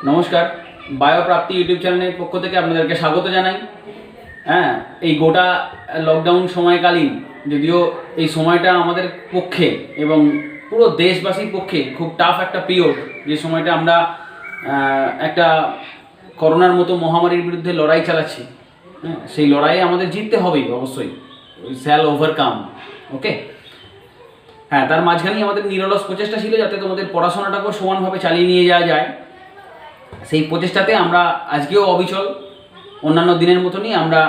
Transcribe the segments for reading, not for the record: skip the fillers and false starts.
নমস্কার, বায়োপ্রাপ্তি ইউটিউব চ্যানেলের পক্ষ থেকে আপনাদেরকে স্বাগত জানাই। হ্যাঁ, এই গোটা লকডাউন সময়কালীন, যদিও এই সময়টা আমাদের পক্ষে এবং পুরো দেশবাসীর পক্ষে খুব টাফ একটা পিরিয়ড, যে সময়টা আমরা একটা করোনার মতো মহামারীর বিরুদ্ধে লড়াই চালাচ্ছি। হ্যাঁ, সেই লড়াইয়ে আমাদের জিততে হবেই, অবশ্যই শ্যাল ওভারকাম। ওকে, হ্যাঁ, তার মাঝখানেই আমাদের নিরলস প্রচেষ্টা ছিল যাতে তোমাদের পড়াশোনাটাকেও সমানভাবে চালিয়ে নিয়ে যাওয়া যায়। সেই প্রচেষ্টাতে আমরা আজকেও অবিচল, অন্যান্য দিনের মতনই আমরা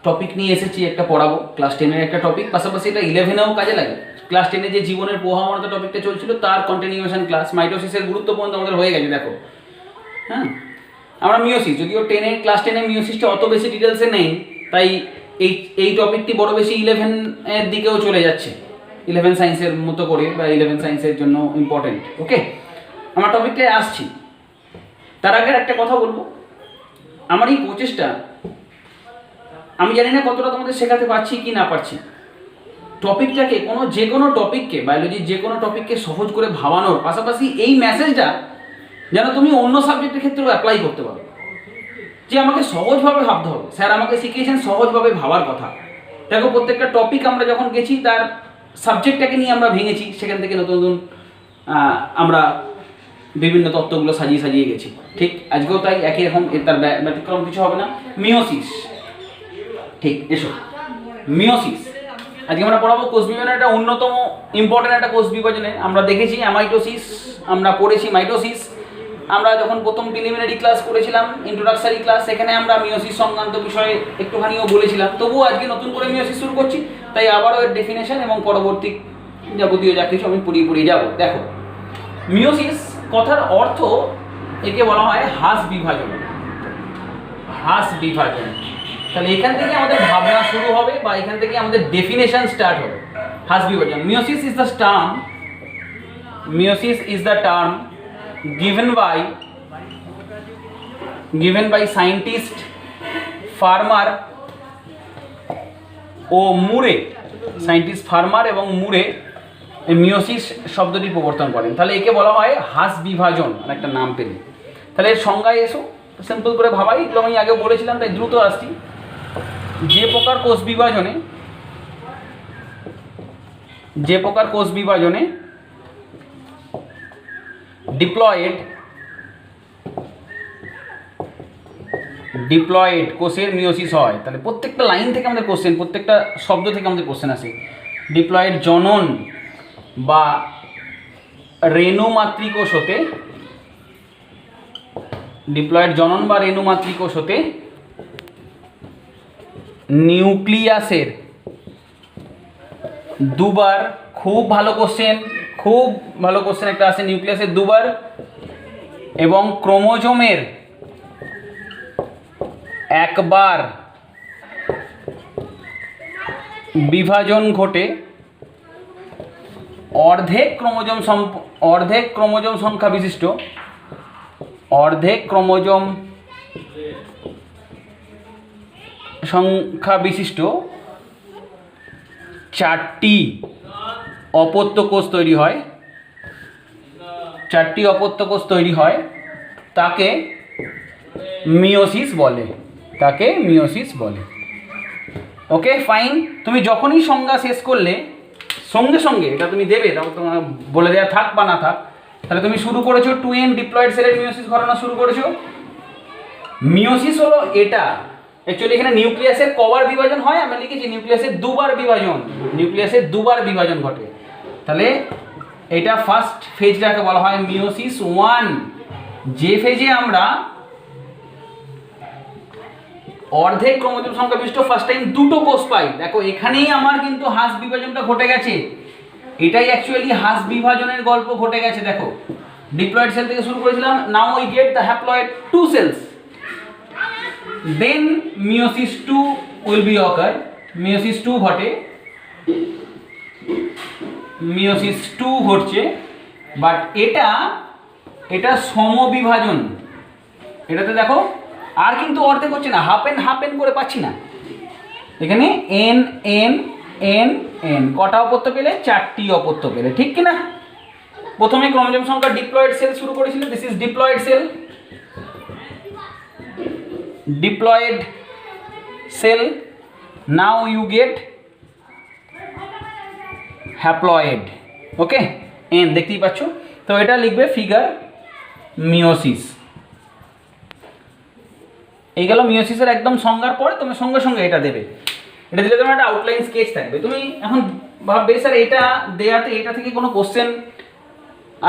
টপিক নিয়ে এসেছি, একটা পড়াবো ক্লাস 10-এর একটা টপিক, পাশাপাশি এটা 11-এও কাজে লাগে। ক্লাস 10-এ যে জীবনের প্রবাহমানতা টপিকটা চলছিল তার কন্টিনিউয়েশন ক্লাস, মাইটোসিসের গুরুত্ব পর্যন্ত আমাদের হয়ে গেছে। দেখো, হ্যাঁ, আমরা মিওসিস, যদিও ক্লাস 10-এ মিওসিসটা অত বেশি ডিটেলসে নেই, তাই এই টপিকটি বড় বেশি 11-এর দিকেও চলে যাচ্ছে, 11 সায়েন্সের মতো করে, বা 11 সায়েন্সের জন্য ইম্পর্টেন্ট। ওকে, আমার টপিকটায় আসছি। তার আগে একটা কথা বলবো, আমার এই প্রচেষ্টা আমি জানি না কতটা তোমাদের শেখাতে পারছি কি না পারছি। টপিকটাকে যে কোনো টপিককে, বায়োলজির যে কোনো টপিককে সহজ করে ভাবানোর পাশাপাশি এই মেসেজটা যেন তুমি অন্য সাবজেক্টের ক্ষেত্রেও অ্যাপ্লাই করতে পারো, যে আমাকে সহজভাবে ভাবতে হবে। স্যার আমাকে শিখিয়েছেন সহজভাবে ভাবার কথা। দেখো, প্রত্যেকটা টপিক আমরা যখন গেছি তার সাবজেক্টটাকে নিয়ে আমরা ভেঙেছি, সেখান থেকে নতুন নতুন আমরা বিভিন্ন তত্ত্বগুলো সাজিয়ে গেছি। ঠিক আজকেও তাই, একই রকম, তার ব্যতিক্রম কিছু হবে না। মিওসিস, ঠিক, এসো। মিওসিস আজকে আমরা পড়াবো কোষ বিভাজনের একটা অন্যতম ইম্পর্টেন্ট একটা কোষ বিভাজনে। আমরা দেখেছি অ্যামাইটোসিস, আমরা পড়েছি মাইটোসিস। আমরা যখন প্রথম প্রিলিমিনারি ক্লাস করেছিলাম, ইন্ট্রোডাক্টরি ক্লাস, সেখানে আমরা মিওসিস সংক্রান্ত বিষয়ে একটুখানিও বলেছিলাম। তবুও আজকে নতুন করে মিওসিস শুরু করছি, তাই আবারও এর ডেফিনেশন এবং পরবর্তী যাবতীয় যা কিছু আমি পড়িয়ে যাবো। দেখো, মিওসিস কথার অর্থ, একে বলা হয় হ্রাস বিভাজন। হ্রাস বিভাজন, তাহলে এখান থেকে আমাদের ভাবনা শুরু হবে, বা এখান থেকে আমাদের ডেফিনেশন স্টার্ট হবে। হ্রাস বিভাজন, meiosis is the term given by scientist Farmer ও মুরে। সায়েন্টিস্ট ফার্মার এবং মুরে এই মিওসিস শব্দটি প্রবর্তন করেন। তাহলে একে বলা হয় হ্রাস বিভাজন, আর একটা নাম পেলে। তাহলে এর সংজ্ঞায় এসো, সিম্পল করে ভাবাই, এগুলো আমি আগে বলেছিলাম তাই দ্রুত আসছি। যে প্রকার কোষ বিভাজনে ডিপ্লয়েড কোষের মিওসিস হয়। তাহলে প্রত্যেকটা লাইন থেকে আমাদের কোশ্চেন, প্রত্যেকটা শব্দ থেকে আমাদের কোশ্চেন আসে। ডিপ্লয়েড জনন বা রেণু মাতৃকোষ হতে নিউক্লিয়াসের দুবার, খুব ভালো কোশ্চেন একটা আছে, নিউক্লিয়াসের দুবার এবং ক্রোমোজোমের একবার বিভাজন ঘটে অর্ধেক ক্রোমোজোম সংখ্যা বিশিষ্ট 4টি অপত্য কোষ তৈরি হয়, তাকে মিওসিস বলে। ওকে, ফাইন। তুমি যখনই সংজ্ঞা শেষ করলে সঙ্গে সঙ্গে এটা তুমি দেবে, তোমার বলে দেওয়া থাক বা না থাক, তাহলে তুমি শুরু করেছো 2n ডিপ্লয়েড সেলের মিওসিস ঘটনা শুরু করেছো। মিওসিস হলো এটা, অ্যাকচুয়ালি এখানে নিউক্লিয়াসের কবার বিভাজন হয়, আমি লিখেছি নিউক্লিয়াসের দুবার বিভাজন ঘটে। তাহলে এটা ফার্স্ট ফেজটাকে বলা হয় মিওসিস 1, যে ফেজে আমরা অর্ধেক ক্রোমোজোম সংখ্যা বিশিষ্ট ফার্স্ট টাইম দুটো কোষ পাই। দেখো, এখানেই আমার কিন্তু হ্রাস বিভাজনটা ঘটে গেছে। এটাই অ্যাকচুয়ালি হ্রাস বিভাজনের গল্প ঘটে গেছে। দেখো, ডিপ্লয়েড সেল থেকে শুরু করেছিলাম, now we get the haploid 2 cells, then meiosis 2 will be occur. Meiosis 2 ঘটছে, বাট এটা সমবিভাজন। এটাতে দেখো আর কিন্তু অর্ধেক হচ্ছে না, হাফ এন করে পাচ্ছি না। এখানে এন কটা অপত্য পেলে? 4টি অপত্য পেলে, ঠিক কিনা? প্রথমে ক্রোমোজোম সংখ্যা ডিপ্লয়েড সেল শুরু করেছিল, this is diploid cell. diploid cell, now you get haploid. Okay, n দেখতেই পাচ্ছ। তো এটা লিখবে ফিগার মিওসিস। এই গেল মিওসিসের একদম সংজ্ঞার পরে তুমি সঙ্গে সঙ্গে এটা দেবে। এটা দিলে তোমার একটা আউটলাইন স্কেচ থাকবে। তুমি এখন ভাববে স্যার এটা দেয়াতে এটা থেকে কোনো কোশ্চেন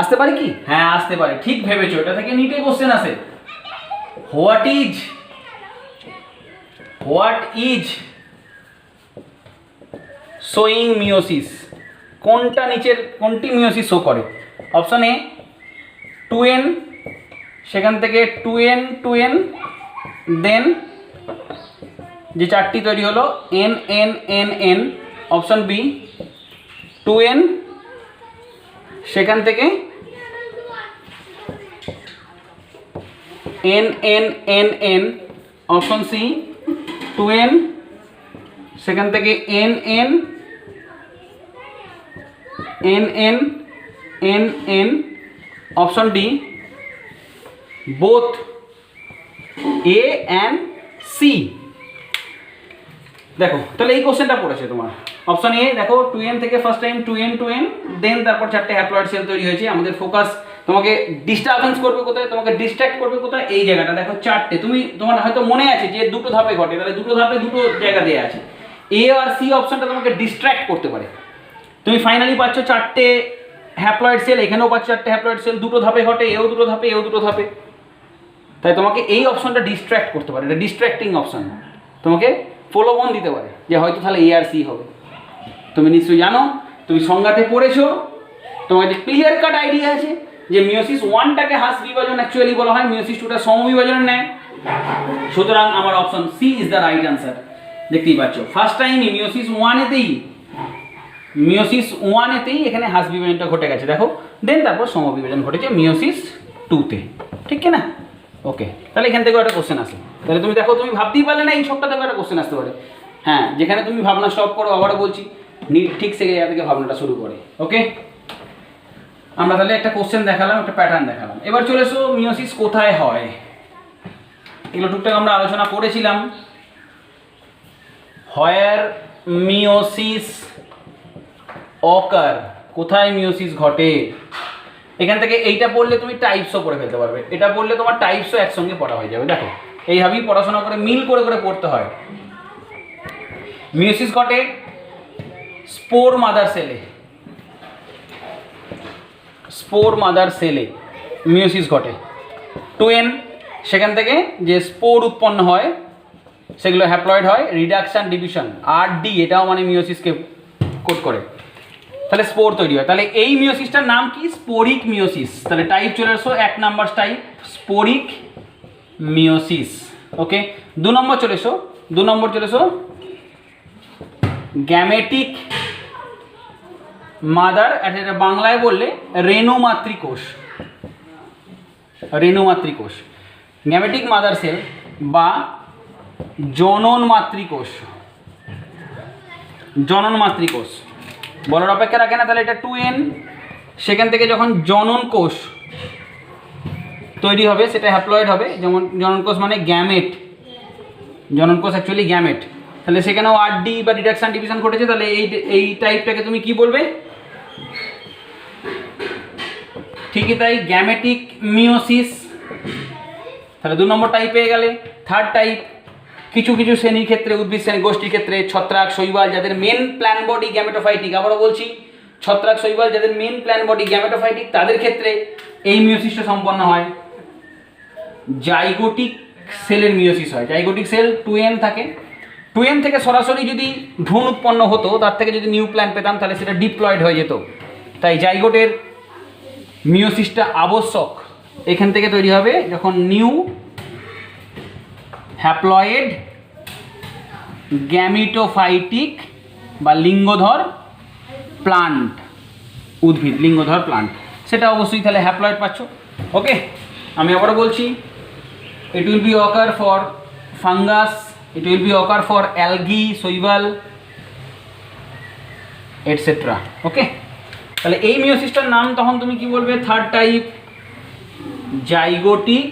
আসতে পারে কি? হ্যাঁ আসতে পারে, ঠিক ভেবেছো, এটা থেকে নিটে কোশ্চেন আসে। What is showing meiosis? কোনটা নিচের কোনটি মিওসিস শো করে? অপশন এ 2n, সেখান থেকে 2n 2n, দেন যে চারটি তৈরি হলো n n n n। Option B 2n, সেখান থেকে n n n n। Option C 2n, সেখান থেকে n n n n n n। Option D both A and C. দেখো তাহলে এই কোশ্চেনটা পড়েছে তোমার। অপশন এ দেখো 2n থেকে ফার্স্ট টাইম 2n 2n, দেন তারপর চারটে হ্যাপ্লয়েড সেল তৈরি হয়েছে। আমাদের ফোকাস তোমাকে ডিস্টারবেন্স করবে কোথায়, তোমাকে ডিস্ট্র্যাক্ট করবে কোথায়? এই জায়গাটা দেখো চারটে। তোমার হয়তো মনে আছে যে দুটো ধাপে ঘটে, তাহলে দুটো ধাপে দুটো জায়গা দেওয়া আছে। এ আর সি অপশনটা তোমাকে ডিস্ট্র্যাক্ট করতে পারে। তুমি ফাইনালি পাচ্ছ চারটে হ্যাপ্লয়েড সেল, এখানেও পাচ্ছ চারটে হ্যাপ্লয়েড সেল, দুটো ধাপে ঘটে, এও দুটো ধাপে এও দুটো ধাপে। তাই তোমাকে এই অপশনটা ডিস্ট্র্যাক্ট করতে পারে, এটা ডিস্ট্র্যাক্টিং অপশন। তোমাকে প্রলোভন দিতে পারে যে হয়তো তাহলে এ আর সি হবে। তুমি নিশ্চয়ই জানো, তুমি সংজ্ঞাতে পড়েছো, তোমার যে ক্লিয়ার কাট আইডিয়া আছে যে মিওসিস 1টাকে হ্রাস বিভাজন অ্যাকচুয়ালি বলা হয়, মিওসিস 2টা সমবিভাজনের ন্যায়। সুতরাং আমার option C is the right answer. দেখতেই পাচ্ছ ফার্স্ট টাইমই মিওসিস 1এতেই এখানে হ্রাস বিভাজনটা ঘটে গেছে দেখো, দেন তারপর সমবিভাজন ঘটেছে মিওসিস 2তে, ঠিক কি না? ওকে, তাহলে এখান থেকেও একটা কোশ্চেন আসে। তাহলে তুমি দেখো, তুমি ভাবতেই পারলে না এই সবটা থেকে একটা কোশ্চেন আসতে পারে। হ্যাঁ, যেখানে তুমি ভাবনা স্টপ করো, আবারও বলছি নিট ঠিক সে জায়গা থেকে ভাবনাটা শুরু করে। ওকে, আমরা তাহলে একটা কোশ্চেন দেখালাম, একটা প্যাটার্ন দেখালাম। এবার চলে এসো মিওসিস কোথায় হয়। এগুলো টুকটাক আমরা আলোচনা করেছিলাম। হোয়ার মিওসিস অকার, কোথায় মিওসিস ঘটে। এখান থেকে এইটা পড়লে তুমি টাইপসও পড়ে ফেলতে পারবে, এটা পড়লে তোমার টাইপসও একসঙ্গে পড়া হয়ে যাবে। দেখো এইভাবেই পড়াশোনা করে মিল করে করে পড়তে হয়। মিওসিস ঘটে স্পোর মাদার সেলে, স্পোর মাদার সেলে মিওসিস ঘটে। 2n, সেখান থেকে যে স্পোর উৎপন্ন হয় সেগুলো হ্যাপ্লয়েড হয়, রিডাকশন ডিভিশন। আর ডি এটাও মানে মিওসিসকে কোড করে, তাহলে স্পোর তৈরি হয়। তাহলে এই মিওসিসটার নাম কি? Sporic meiosis. তাহলে টাইপ চলে আসো 1 নাম্বার টাইপ স্পোরিক মিওসিস। ওকে, 2 নম্বর চলে এসো, 2 নম্বর চলে এসো গ্যামেটিক মাদার, এটা বাংলায় বললে রেণু মাতৃকোষ, রেণু মাতৃকোষ, গ্যামেটিক মাদার সেল বা জনন মাতৃকোষ, জনন মাতৃকোষ বলার অপেক্ষা রাখে না। তাহলে এটা 2n, সেখান থেকে যখন জনন কোষ তৈরি হবে সেটা হ্যাপ্লয়েড হবে। যেমন জনন কোষ মানে গ্যামেট, জনন কোষ অ্যাকচুয়ালি গ্যামেট। তাহলে সেখানেও আর ডি বা রিডাকশন ডিভিশন ঘটেছে। তাহলে এই টাইপটাকে তুমি কি বলবে? ঠিকই তাই, গ্যামেটিক মিওসিস। তাহলে 2 নম্বর টাইপ পেয়ে গেলে। থার্ড টাইপ, কিছু কিছু শ্রেণীর ক্ষেত্রে, উদ্ভিদ শ্রেণী গোষ্ঠীর ক্ষেত্রে ছত্রাক শৈবাল যাদের মেন প্ল্যান বডি গ্যামেটোফাইটিক, আবারও বলছি ছত্রাক শৈবাল যাদের মেন প্ল্যান বডি গ্যামেটোফাইটিক, তাদের ক্ষেত্রে এই মিওসিসটা সম্পন্ন হয়। জাইগোটিক সেলের মিওসিস হয়। জাইগোটিক সেল 2n থাকে, 2n থেকে সরাসরি যদি ভ্রূণ উৎপন্ন হতো, তার থেকে যদি নিউ প্ল্যান পেতাম তাহলে সেটা ডিপ্লয়েড হয়ে যেত। তাই জাইগোটের মিওসিসটা আবশ্যক। এখান থেকে তৈরি হবে যখন নিউ হ্যাপ্লয়েড গ্যামিটোফাইটিক বা লিঙ্গধর প্লান্ট, উদ্ভিদ লিঙ্গধর প্লান্ট, সেটা অবশ্যই তাহলে হ্যাপ্লয়েড পাচ্ছ। ওকে, আমি আবারও বলছি, it will be ochre for fungus, it will be ochre for algae, শৈবাল এটসেট্রা। ওকে, তাহলে এই মিওসিসটার নাম তখন তুমি কি বলবে? Third type zygotic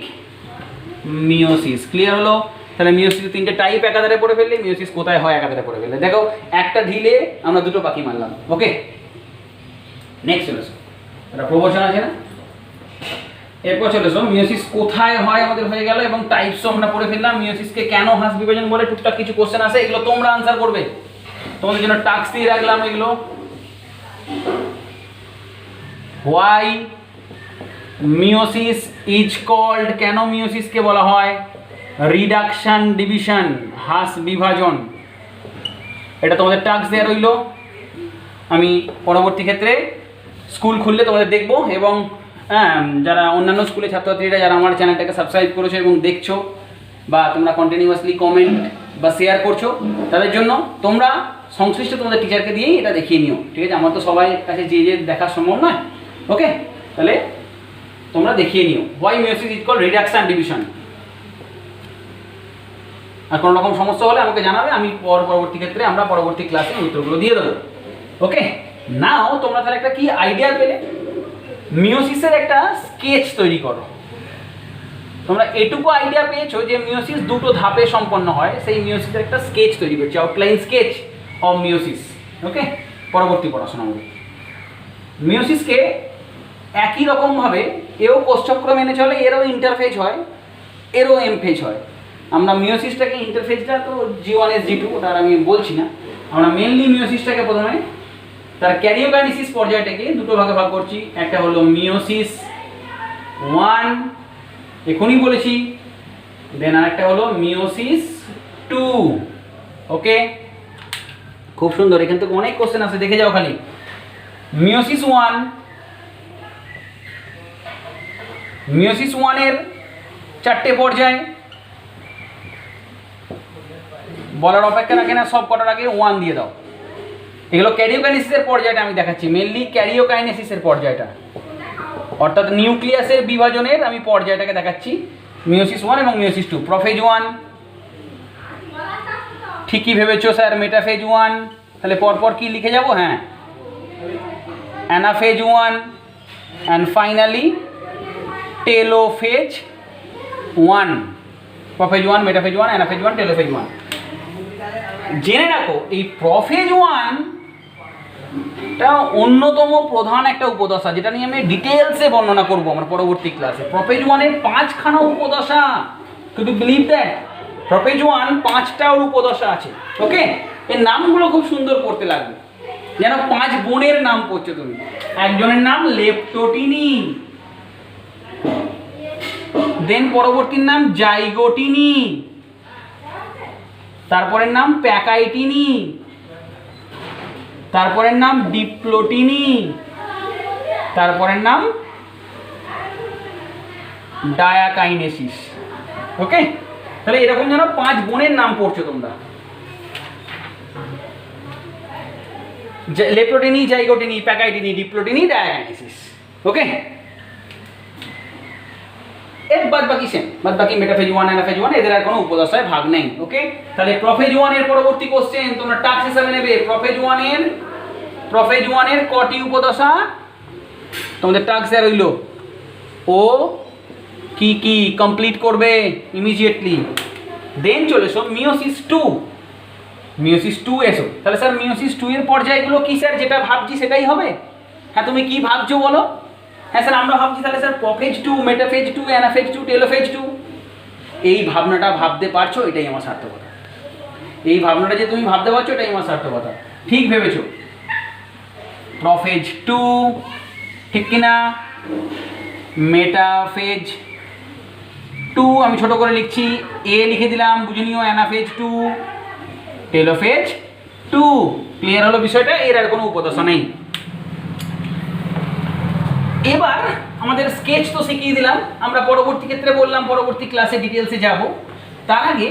meiosis. Clear হলো? তাহলে মিওসিস তিনটে টাইপ একাধারে পড়ে ফেললে, মিওসিস কোথায় হয় একাধারে পড়ে ফেললে। দেখো একটা ঢিলে আমরা দুটো পাখি মারলাম। ওকে, নেক্সট চলে এসো, একটা প্রবচন আছে না, এরপর চলে এসো মিওসিস কোথায় হয় আমাদের হয়ে গেল, এবং টাইপসও আমরা পড়ে ফেললাম। মিওসিসকে কেন হাঁস বিভাজন বলে টুকটাক কিছু কোশ্চেন আছে, এগুলো তোমরা আনসার করবে, তোমাদের জন্য টাস্ক দিয়ে রাখলাম এগুলো। হোয়াই মিওসিস ইজ কল্ড, কেন মিওসিসকে বলা হয় রিডাকশন ডিভিশন, হ্রাস বিভাজন, এটা তোমাদের টাস্ক দেওয়া রইল। আমি পরবর্তী ক্ষেত্রে স্কুল খুললে তোমাদের দেখবো, এবং যারা অন্যান্য স্কুলের ছাত্রছাত্রীরা যারা আমার চ্যানেলটাকে সাবস্ক্রাইব করেছো এবং দেখছো, বা তোমরা কন্টিনিউয়াসলি কমেন্ট বা শেয়ার করছো, তাদের জন্য তোমরা সংশ্লিষ্ট তোমাদের টিচারকে দিয়েই এটা দেখিয়ে নিও, ঠিক আছে? আমার তো সবাই কাছে যে দেখা সম্ভব নয়। ওকে, তাহলে তোমরা দেখিয়ে নিও why meiosis is called reduction division. আর কোনো রকম সমস্যা হলে আমাকে জানাবে, আমি পরবর্তী ক্ষেত্রে আমরা পরবর্তী ক্লাসে উত্তরগুলো দিয়ে দেবো। ওকে, নাও তোমরা তাহলে একটা কি আইডিয়া পেলে, মিওসিসের একটা স্কেচ তৈরি করো। তোমরা এটুকু আইডিয়া পেয়েছো যে মিওসিস দুটো ধাপে সম্পন্ন হয়, সেই মিওসিসের একটা স্কেচ তৈরি করছে, আউটলাইন স্কেচ অফ মিওসিস। ওকে, পরবর্তী পড়াশোনা হবে মিওসিসকে একই রকমভাবে এও কোষচক্র মেনে চলে, এরও ইন্টারফেজ হয়, এরও এমফেজ হয়। আমরা মিওসিসটাকে ইন্টারফেজটা তো G1 G2 ওটা আমি বলছি না, আমরা মেনলি মিওসিসটাকে প্রথমে তার ক্যারিওকাইনেসিস পর্যায়টাকে দুটো ভাগে ভাগ করছি। একটা হলো মিওসিস 1, এখনই বলেছি, দেন আরেকটা হলো মিওসিস 2। ওকে, খুব সুন্দর, এখান থেকে অনেক কোশ্চেন আছে, দেখে যাও খালি। মিওসিস 1, মিওসিস 1 এর 4টে পর্যায়, বলার অপেক্ষা রাখে না, সব কটার আগে 1 দিয়ে দাও। এগুলো ক্যারিওকাইনেসিসের পর্যায়টা আমি দেখাচ্ছি, মেনলি ক্যারিওকাইনেসিসের পর্যায়টা, অর্থাৎ নিউক্লিয়াসের বিভাজনের আমি পর্যায়টাকে দেখাচ্ছি। মিওসিস 1 এবং মিওসিস 2। প্রোফেজ 1 ঠিকই ভেবেছো স্যার, মেটাফেজ 1, তাহলে পরপর কি লিখে যাব? হ্যাঁ, anaphase 1 and finally telophase 1। Prophase 1, metaphase 1, anaphase 1, telophase 1। জেনে রাখো এই প্রোফেজ 1 টা অন্যতম প্রধান একটা উপদশা, যেটা নিয়ে আমি ডিটেলসে বর্ণনা করবো আমার পরবর্তী ক্লাসে। প্রোফেজ 1 এর 5খানা উপদশা, could you believe that? Prophase 1 5টা উপদশা আছে। ওকে, এর নামগুলো খুব সুন্দর পড়তে লাগবে, যেন 5 বোনের নাম পড়ছো তুমি। একজনের নাম লেপ্টোটিনি, দেন পরবর্তীর নাম জাইগোটিনি, তারপরের নাম প্যাকাইটিনি, তারপরের নাম ডিপ্লোটিনি, তারপরের নাম ডায়াকাইনেসিস। ওকে, তাহলে এরকম যেন 5 বোনের নাম পড়ছো তোমরা, লেপ্টোটিনি, জাইগোটিনি, প্যাকাইটিনি, ডিপ্লোটিনি, ডায়াকাইনেসিস। ওকে, এর বাদ বাকি মেটাফেজ 1, অ্যানাফেজ 1, এদের আর কোনো উপদশায় ভাগ নেই। ওকে, তাহলে প্রোফেজ 1 এর পরবর্তী কোশ্চেন তোমরা টাস্ক হিসাবে নেবে। প্রোফেজ 1 এর কটি উপদশা তোমাদের টাস্ক দেওয়া রইল, ও কি কি কমপ্লিট করবে ইমিডিয়েটলি। দেন চলে এসো মিওসিস 2। মিওসিস 2 এসো। তাহলে স্যার মিওসিস 2 এর পর্যায়গুলো কি স্যার? যেটা ভাবছি সেটাই হবে। হ্যাঁ, তুমি কি ভাবছো বলো? হ্যাঁ স্যার, আমরা ভাবছি তাহলে sir prophase 2, metaphase 2, anaphase 2, telophase 2। এই ভাবনাটা ভাবতে পারছো, এটাই আমার সার্থকতা। এই ভাবনাটা যে তুমি ভাবতে পারছো, এটাই আমার সার্থকতা। ঠিক ভেবেছো। প্রোফেজ 2, ঠিক কিনা? মেটাফেজ 2 আমি ছোট করে লিখছি, এ লিখে দিলাম, বুঝে নিও। Anaphase 2, telophase 2। ক্লিয়ার হলো বিষয়টা? এর আর কোনো উপদশা নেই। এবার আমাদের স্কেচ তো শিখিয়ে দিলাম, আমরা পরবর্তী ক্ষেত্রে বললাম পরবর্তী ক্লাসে ডিটেলসে যাব। তার আগে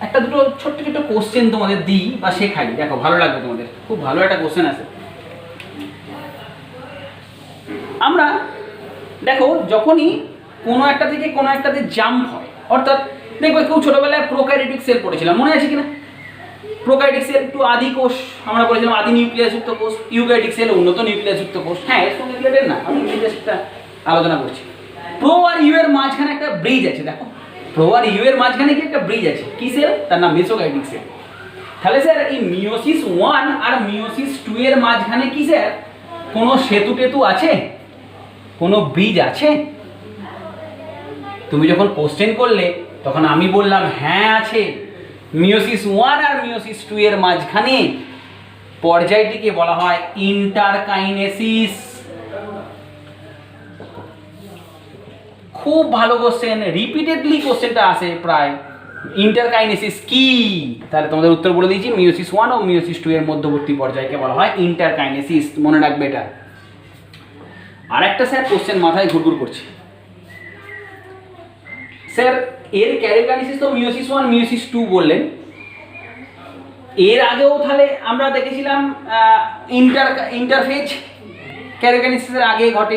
একটা দুটো ছোট্ট ছোট্ট কোশ্চেন তোমাদের দিই বা শেখাই, দেখো ভালো লাগবে তোমাদের। খুব ভালো একটা কোশ্চেন আছে। আমরা দেখো যখনই কোনো একটা থেকে কোনো একটাতে জাম্প হয়, অর্থাৎ দেখবে খুব ছোটোবেলায় প্রোক্যারিওটিক সেল পড়েছিলাম, মনে আছে কিনা? প্রোক্যারিওটিক সেল একটু আদি কোষ আমরা বলেছিলাম, আদি নিউক্লিয়াসযুক্ত কোষ। ইউক্যারিওটিক সেল উন্নত নিউক্লিয়াসযুক্ত কোষ। হ্যাঁ, এর সঙ্গে রিলেটেড না, আমি নিউক্লিয়াসটা আলোচনা করছি। প্রো আর ইউ এর মাঝখানে একটা ব্রিজ আছে, দেখো প্রো আর ইউ এর মাঝখানে কি একটা ব্রিজ আছে, কি সেল? তার নাম মেসোগাইটিক সেল। তাহলে স্যার এই মিওসিস 1 আর মিওসিস 2 এর মাঝখানে কি স্যার কোনো সেতু টেতু আছে, কোনো ব্রিজ আছে? তুমি যখন কোশ্চেন করলে তখন আমি বললাম হ্যাঁ আছে। মিওসিস 1 আর মিওসিস 2 এর মাঝখানে পর্যায়টিকে বলা হয় ইন্টারকাইনেসিস। খুব ভালো কোশ্চেন, রিপিটেডলি কোশ্চেনটা আসে প্রায়। ইন্টারকাইনেসিস কি? তাহলে তোমাদের উত্তর বলে দিয়েছি, মিওসিস 1 ও মিওসিস 2 এর মধ্যবর্তী পর্যায়কে বলা হয় ইন্টারকাইনেসিস। মনে রাখবে এটা। আর একটা স্যার কোশ্চেন মাথায় ঘুরঘুর করছে, স্যার এর ক্যারিওকাইনেসিস তো মিওসিস 1 মিওসিস 2 বললেন, এর আগেও তাহলে আমরা দেখেছিলাম ইন্টারফেজ। ক্যারিওকাইনেসিসের আগে ঘটে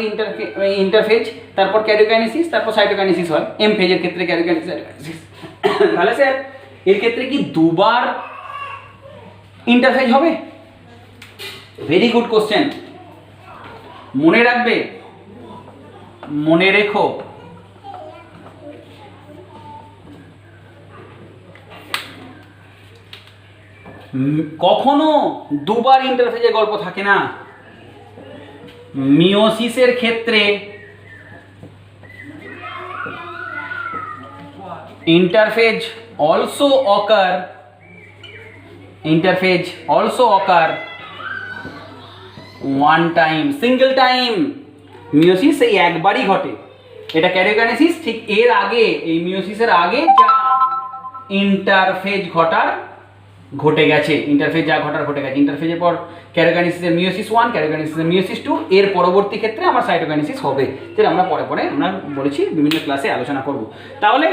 ইন্টারফেজ, তারপর ক্যারিওকাইনেসিস, তারপর সাইটোকাইনেসিস হয়। এম ফেজের ক্ষেত্রে ক্যারিওকাইনেসিস। তাহলে স্যার এর ক্ষেত্রে কি দুবার ইন্টারফেজ হবে? ভেরি গুড কোশ্চেন, মনে রাখবে, মনে রেখো। কখনো দুবার ইন্টারফেজের গল্প থাকে না। মিওসিসের ক্ষেত্রে interphase also occur, interphase also occur one time, single time. Meiosis এই একবারই ঘটে। এটা ক্যারিওকাইনেসিস, ঠিক এর আগে, এই মিওসিসের আগে যা ইন্টারফেজ ঘটে গেছে, ইন্টারফেজ যা ঘটে গেছে। ইন্টারফেজের পর ক্যারিওকাইনেসিসের মিওসিস 1, ক্যারিওকাইনেসিসের মিওসিস 2, এর পরবর্তী ক্ষেত্রে আমার সাইটোকাইনেসিস হবে, যেটা আমরা পরে আমরা বলেছি বিভিন্ন ক্লাসে আলোচনা করব। তাহলে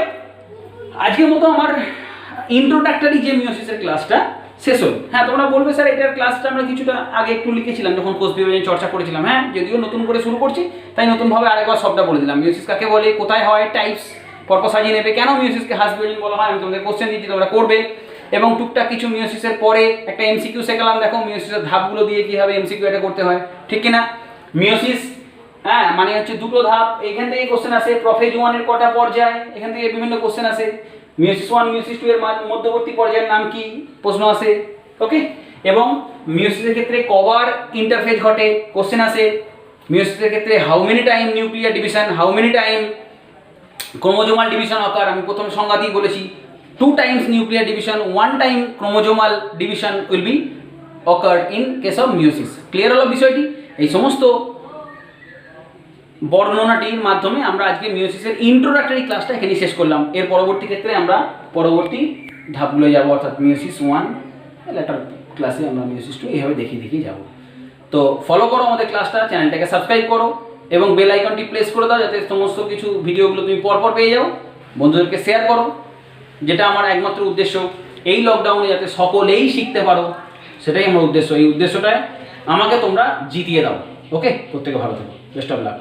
আজকের মতো আমার ইন্ট্রোডাক্টরি যে মিওসিসের ক্লাসটা শেষ হল। হ্যাঁ, তোমরা বলবে স্যার এটার ক্লাসটা আমরা কিছুটা আগে একটু লিখেছিলাম যখন কোষ বিভাজন চর্চা করেছিলাম। হ্যাঁ, যদিও নতুন করে শুরু করছি তাই নতুনভাবে আরেকবার সবটা বলে দিলাম। মিওসিস কাকে বলে, কোথায় হয়, টাইপস, পরপর সাজিয়ে নেবে, কেন মিওসিসকে হাঁস বিভাজন বলা হয় আমি তোমাদের কোশ্চেন দিচ্ছি, তোমরা করবে। এবং টুকটাক কিছু মিওসিসের পরে একটা এমসিকিউ শেখালাম, দেখো মিওসিসের ধাপগুলো দিয়ে কীভাবে এমসিকিউ এটা করতে হয়, ঠিক কিনা? মিওসিস হ্যাঁ মানে হচ্ছে দুটো ধাপ। এখান থেকে কোশ্চেন আসে, প্রোফেজ 1 এর কটা পর্যায়, এখান থেকে বিভিন্ন কোশ্চেন আসে। মিওসিস 1 মিওসিস 2 এর মধ্যবর্তী পর্যায়ের নাম কি, প্রশ্ন আসে। ওকে, এবং মিওসিসের ক্ষেত্রে কবার ইন্টারফেজ ঘটে, কোশ্চেন আসে। মিওসিসের ক্ষেত্রে how many time nuclear division, how many time chromosomal division occur, আমি প্রথম সংজ্ঞাতেই বলেছি 2 times nuclear division, 1 time chromosomal division will be occurred in case of meiosis. Clear হলো বিষয়টি? এই সমস্ত বর্ণনাটির মাধ্যমে আমরা আজকে মিওসিসের ইন্ট্রোডাক্টরি ক্লাসটা এখানে শেষ করলাম। এর পরবর্তী ক্ষেত্রে আমরা পরবর্তী ধাপগুলো যাব, অর্থাৎ মিওসিস 1 লেটার ক্লাসে আমরা মিওসিস 2 এইভাবে দেখিয়ে যাব। তো ফলো করো আমাদের ক্লাসটা, চ্যানেলটাকে সাবস্ক্রাইব করো এবং বেল আইকনটি প্রেস করে দাও যাতে সমস্ত কিছু ভিডিওগুলো তুমি পরপর পেয়ে যাও। বন্ধুদেরকে শেয়ার করো, যেটা আমার একমাত্র উদ্দেশ্য, এই লকডাউনে যাতে সকলেই শিখতে পারো, সেটাই আমার উদ্দেশ্য। এই উদ্দেশ্যটায় আমাকে তোমরা জিতিয়ে দাও। ওকে, প্রত্যেকে ভালো থেকো, বেস্ট অফ লাক।